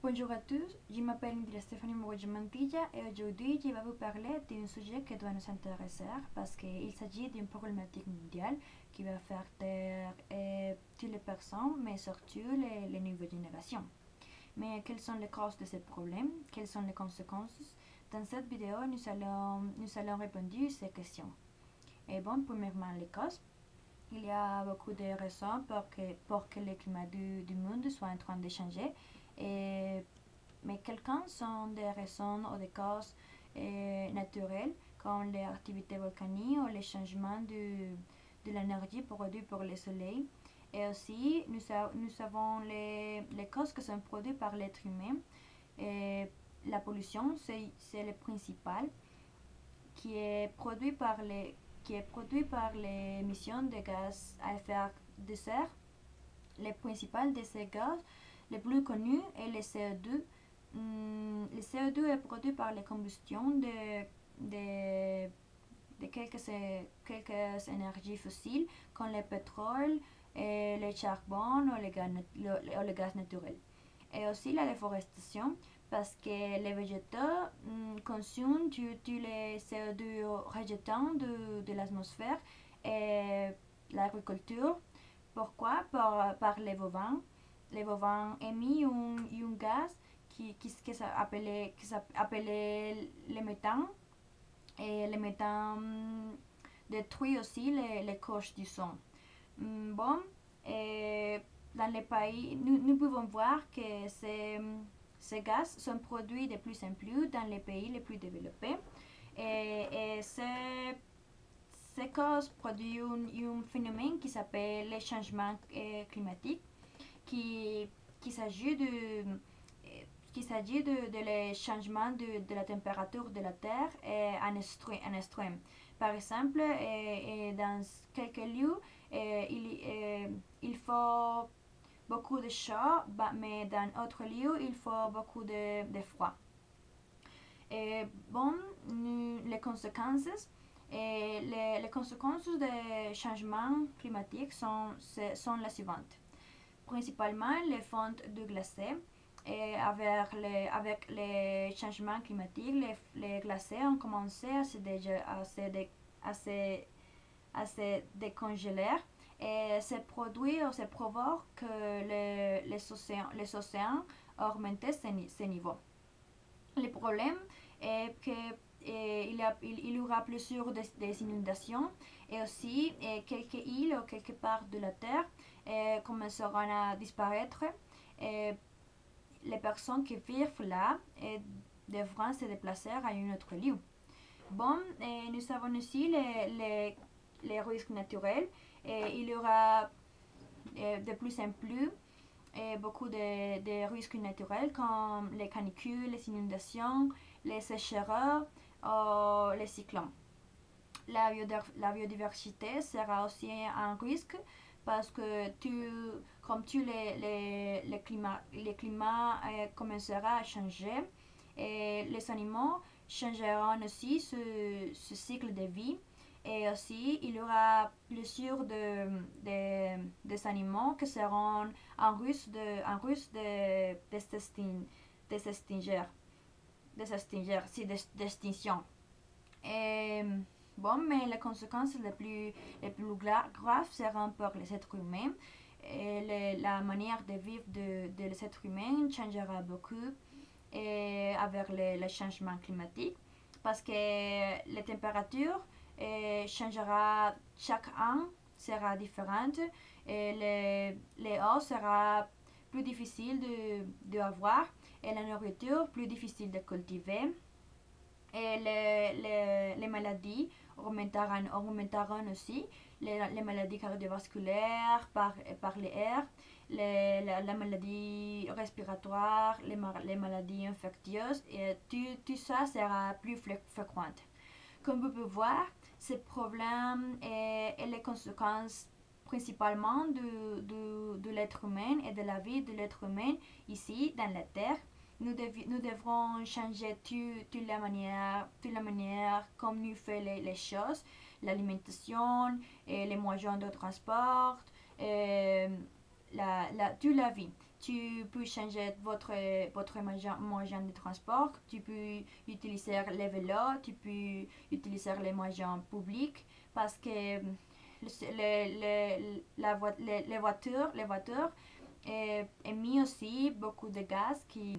Bonjour à tous, je m'appelle Indira Stéphanie Mourad Mantilla et aujourd'hui je vais vous parler d'un sujet qui doit nous intéresser parce qu'il s'agit d'une problématique mondiale qui va faire taire toutes les personnes, mais surtout les nouvelles générations. Mais quelles sont les causes de ce problème? Quelles sont les conséquences? Dans cette vidéo, nous allons répondre à ces questions. Et bon, premièrement, les causes. Il y a beaucoup de raisons pour que le climat du monde soit en train de changer. Et mais quelqu'un sont des raisons ou des causes naturelles, comme les activités volcaniques ou les changements de l'énergie produite par le soleil. Et aussi, nous avons les causes qui sont produites par l'être humain. Et la pollution, c'est le principal, qui est produit par l'émission de gaz à effet de serre. Les principales de ces gaz, les plus connus, est le CO2. Le CO2 est produit par la combustion de, de quelques énergies fossiles comme le pétrole, et le charbon ou le gaz naturel. Et aussi la déforestation, parce que les végétaux consomment tout le CO2 rejetant de l'atmosphère et l'agriculture. Pourquoi? Par les bovins. Les bovins émettent un gaz qui s'appelait le méthane. Et le méthane détruit aussi les couches du son. Bon, et dans les pays, nous pouvons voir que ces gaz sont produits de plus en plus dans les pays les plus développés. Et ces causes produisent un phénomène qui s'appelle le changement climatique, qui, qui s'agit de qu'il s'agit de le changement de la température de la Terre en extrême. Par exemple, dans quelques lieux, il faut beaucoup de chaud, mais dans d'autres lieux, il faut beaucoup de froid. Bon, les conséquences. Les conséquences des changements climatiques sont les suivantes. Principalement les fontes de glacés. Et avec les changements climatiques, les glaciers ont commencé à se décongeler et se provoque que les océans augmentent ces niveaux. Le problème est qu'il y aura plusieurs des inondations et aussi quelques îles ou quelques parts de la Terre commenceront à disparaître. Et les personnes qui vivent là devront se déplacer à un autre lieu. Bon, nous avons aussi les risques naturels. Il y aura de plus en plus beaucoup de risques naturels comme les canicules, les inondations, les sécheresses ou les cyclones. La biodiversité sera aussi un risque parce que comme le climat commencera à changer et les animaux changeront aussi ce cycle de vie. Et aussi, il y aura plusieurs des animaux qui seront d'extinction. Et, bon, mais les conséquences les plus graves seront pour les êtres humains. Et la manière de vivre de les êtres humains changera beaucoup avec le changement climatique parce que les températures changera chaque an, sera différente et les eaux sera plus difficile de avoir et la nourriture plus difficile de cultiver et les maladies augmenteront aussi, les maladies cardiovasculaires par l'air, la maladie respiratoire, les maladies infectieuses, et tout ça sera plus fréquent. Comme vous pouvez voir, ces problèmes et les conséquences principalement de l'être humain et de la vie de l'être humain ici dans la Terre. Nous devrons changer toute la manière comme nous faisons les choses, l'alimentation, et les moyens de transport, toute la vie. tu peux changer votre moyen de transport, tu peux utiliser les vélos, tu peux utiliser les moyens publics parce que les voitures émettent aussi beaucoup de gaz qui